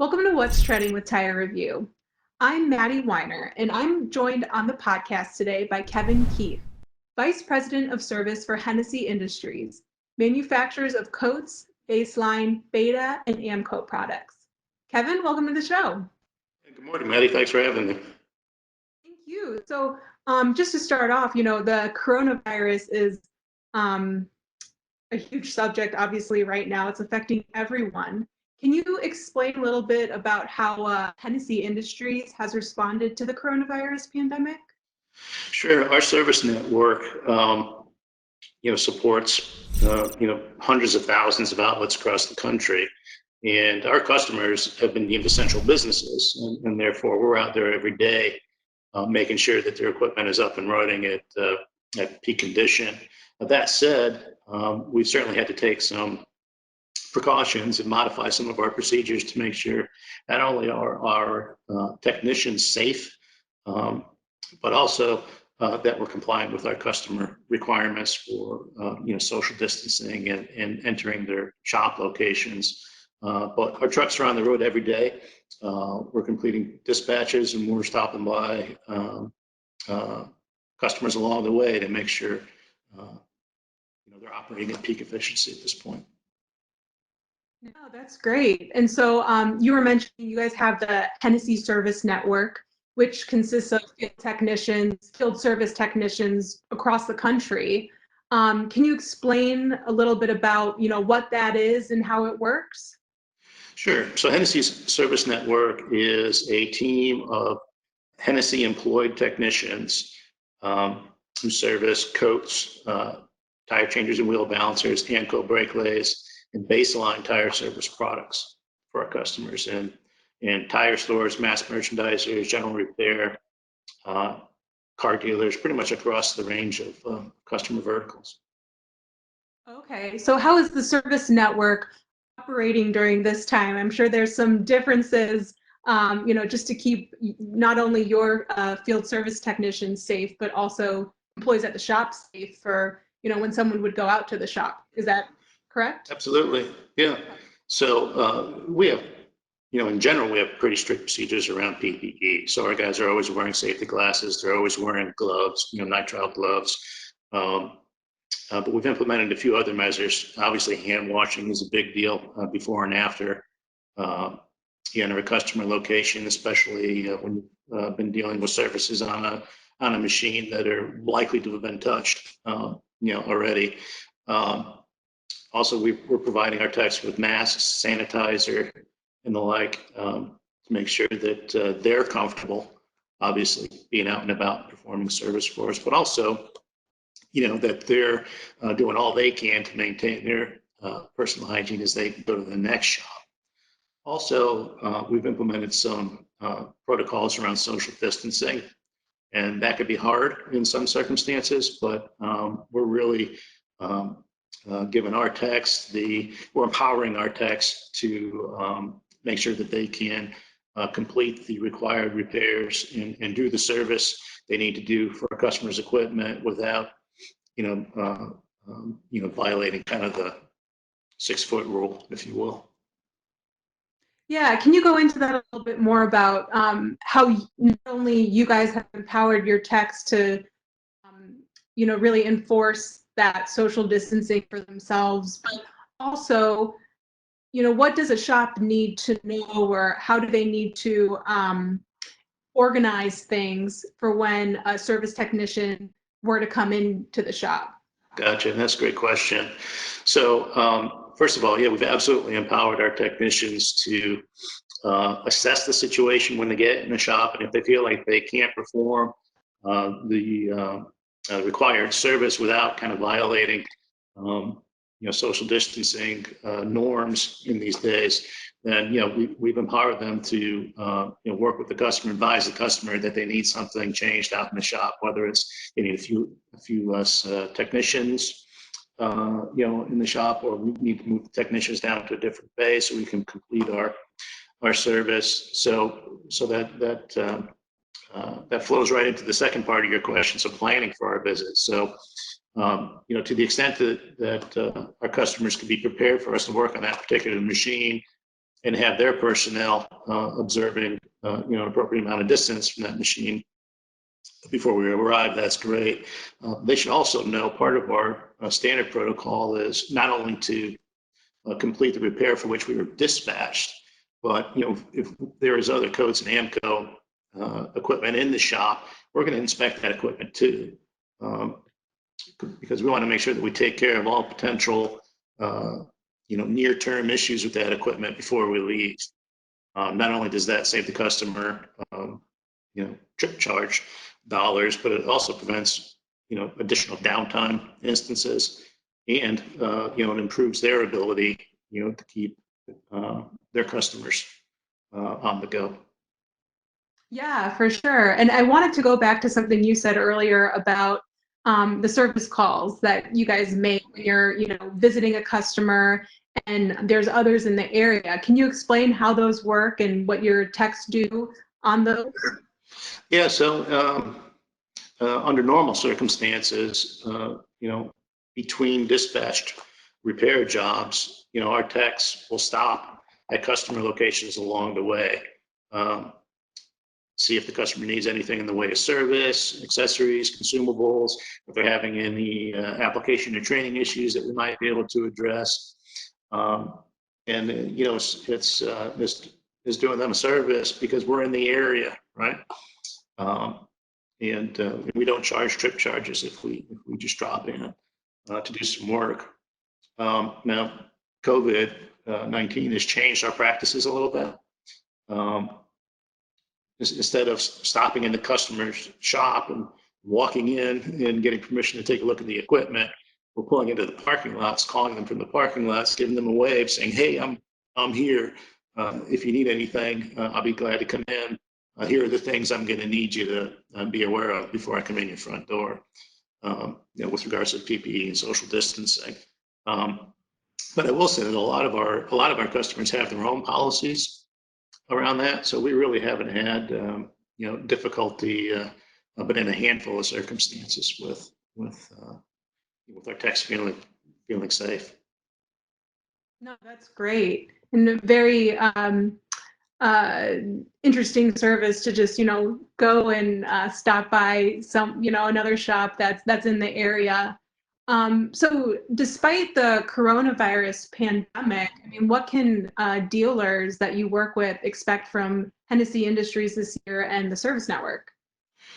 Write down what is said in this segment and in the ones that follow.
Welcome to What's Trending with Tire Review. I'm Maddie Weiner, and I'm joined on the podcast today by Kevin Keefe, Vice President of Service for Hennessy Industries, manufacturers of coats, baseline, beta, and Amcoat products. Kevin, welcome to the show. Good morning, Maddie. Thanks for having me. Thank you. So just to start off, the coronavirus is a huge subject, obviously, right now. It's affecting everyone. Can you explain a little bit about how Hennessy Industries has responded to the coronavirus pandemic? Sure. Our service network, supports, hundreds of thousands of outlets across the country. And our customers have been deemed essential businesses. And therefore, we're out there every day making sure that their equipment is up and running at peak condition. That said, we've certainly had to take some precautions and modify some of our procedures to make sure not only are our technicians safe, but also that we're compliant with our customer requirements for social distancing and entering their shop locations. But our trucks are on the road every day. We're completing dispatches and we're stopping by customers along the way to make sure they're operating at peak efficiency at this point. No, that's great. And so you were mentioning you guys have the Hennessy Service Network, which consists of field service technicians across the country. Can you explain a little bit about, what that is and how it works? Sure. So Hennessy's Service Network is a team of Hennessy employed technicians who service coats, tire changers and wheel balancers, Amcoat brake lays, and baseline tire service products for our customers in tire stores, mass merchandisers, general repair, car dealers, pretty much across the range of customer verticals. Okay, so how is the service network operating during this time? I'm sure there's some differences, just to keep not only your field service technicians safe, but also employees at the shop safe for, when someone would go out to the shop. Is that correct? Absolutely, yeah. So we have, in general, we have pretty strict procedures around PPE. So our guys are always wearing safety glasses. They're always wearing gloves, nitrile gloves. But we've implemented a few other measures. Obviously, hand washing is a big deal before and after. In our customer location, especially when you've been dealing with surfaces on a machine that are likely to have been touched, already. Also, we're providing our techs with masks, sanitizer, and the like to make sure that they're comfortable, obviously, being out and about performing service for us, but also, that they're doing all they can to maintain their personal hygiene as they go to the next shop. Also, we've implemented some protocols around social distancing, and that could be hard in some circumstances, but we're really giving our techs we're empowering our techs to make sure that they can complete the required repairs and do the service they need to do for our customers' equipment without, violating kind of the 6-foot rule, if you will. Yeah, can you go into that a little bit more about how not only you guys have empowered your techs to, really enforce that social distancing for themselves, but also, what does a shop need to know, or how do they need to organize things for when a service technician were to come into the shop? Gotcha. That's a great question. So first of all, yeah, we've absolutely empowered our technicians to assess the situation when they get in the shop, and if they feel like they can't perform the required service without kind of violating social distancing norms in these days, then we've empowered them to work with the customer, advise the customer that they need something changed out in the shop, whether it's they need a few less technicians in the shop, or we need to move the technicians down to a different bay so we can complete our service. So that flows right into the second part of your question. So planning for our visits. So to the extent that our customers can be prepared for us to work on that particular machine, and have their personnel observing an appropriate amount of distance from that machine before we arrive, that's great. They should also know part of our standard protocol is not only to complete the repair for which we were dispatched, but if there is other codes and AMCO equipment in the shop, we're going to inspect that equipment too, because we want to make sure that we take care of all potential near-term issues with that equipment before we leave. Not only does that save the customer trip charge dollars, but it also prevents additional downtime instances, and it improves their ability to keep their customers on the go. Yeah, for sure. And I wanted to go back to something you said earlier about the service calls that you guys make when you're, visiting a customer and there's others in the area. Can you explain how those work and what your techs do on those? Yeah, so under normal circumstances, between dispatched repair jobs, our techs will stop at customer locations along the way. See if the customer needs anything in the way of service, accessories, consumables, if they're having any application or training issues that we might be able to address. It's doing them a service because we're in the area, right? And we don't charge trip charges if we just drop in to do some work. Now, COVID-19 has changed our practices a little bit. Instead of stopping in the customer's shop and walking in and getting permission to take a look at the equipment, we're pulling into the parking lots, calling them from the parking lots, giving them a wave, saying, "Hey, I'm here. If you need anything, I'll be glad to come in. Here are the things I'm going to need you to be aware of before I come in your front door." With regards to PPE and social distancing. But I will say that a lot of our customers have their own policies around that, so we really haven't had difficulty, but in a handful of circumstances with our techs feeling safe. No, that's great and a very interesting service to just go and stop by some another shop that's in the area. So despite the coronavirus pandemic, I mean, what can dealers that you work with expect from Hennessy Industries this year and the service network?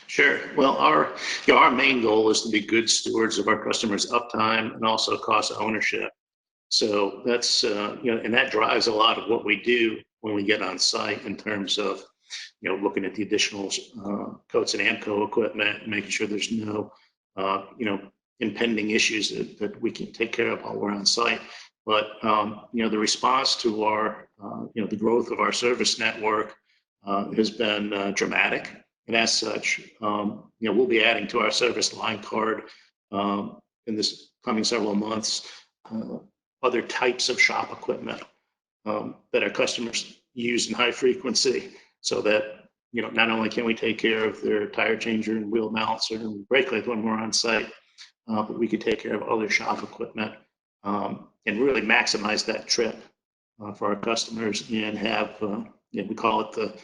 Sure. Well, our main goal is to be good stewards of our customers' uptime and also cost of ownership. So that's and that drives a lot of what we do when we get on site in terms of looking at the additional coats and AMCO equipment, making sure there's no impending issues that we can take care of while we're on site. But the response to our the growth of our service network has been dramatic, and as such, we'll be adding to our service line card in this coming several months other types of shop equipment that our customers use in high frequency, so that not only can we take care of their tire changer and wheel mounts or brake light when we're on site, but we could take care of other shop equipment and really maximize that trip for our customers and have, we call it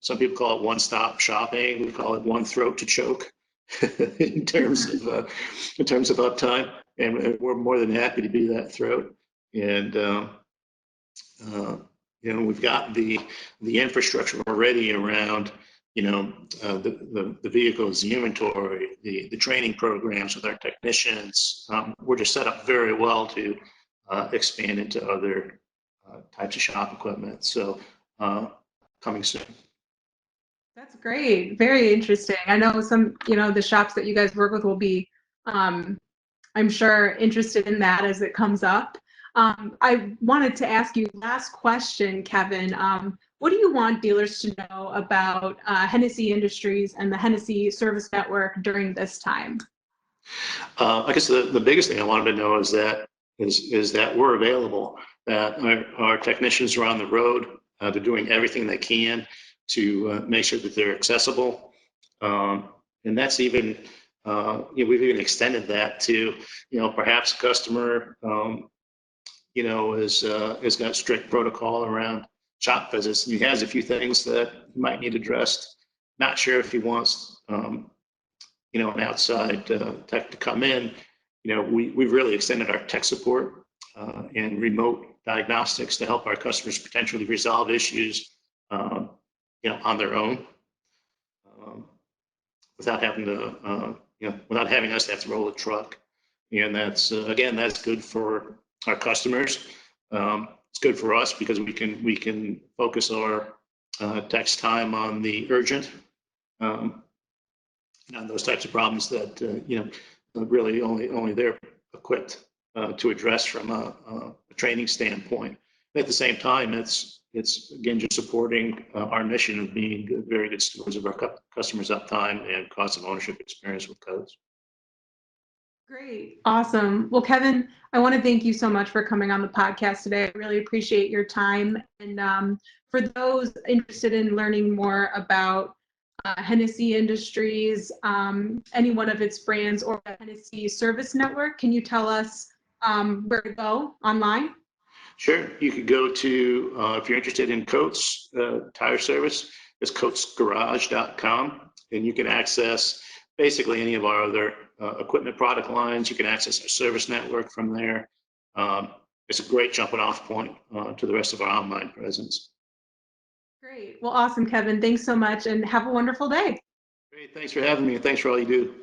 some people call it one-stop shopping. We call it one throat to choke in terms of uptime, and we're more than happy to be that throat. And we've got the infrastructure already around the vehicles, the inventory, the training programs with our technicians. We're just set up very well to expand into other types of shop equipment. So coming soon. That's great. Very interesting. I know some, the shops that you guys work with will be, I'm sure, interested in that as it comes up. I wanted to ask you last question, Kevin. What do you want dealers to know about Hennessy Industries and the Hennessy Service Network during this time? I guess the biggest thing I wanted to know is that we're available, that our technicians are on the road. They're doing everything they can to make sure that they're accessible. And that's even, we've even extended that to, perhaps a customer has got strict protocol around shop visits. And he has a few things that might need addressed. Not sure if he wants, an outside tech to come in. We've really extended our tech support and remote diagnostics to help our customers potentially resolve issues, on their own, without having to, without having us have to roll a truck. And that's again, that's good for our customers. It's good for us because we can focus our tech's time on the urgent, on those types of problems that really only they're equipped to address from a training standpoint. At the same time, it's again just supporting our mission of being very good stewards of our customers' uptime and cost of ownership experience with codes. Great. Awesome. Well, Kevin, I want to thank you so much for coming on the podcast today. I really appreciate your time. And for those interested in learning more about Hennessy Industries, any one of its brands, or the Hennessy Service Network, can you tell us where to go online? Sure. You could go to, if you're interested in Coates tire service, it's coatesgarage.com, and you can access basically any of our other equipment product lines. You can access our service network from there. It's a great jumping off point to the rest of our online presence. Great. Well, awesome, Kevin. Thanks so much, and have a wonderful day. Great. Thanks for having me, and thanks for all you do.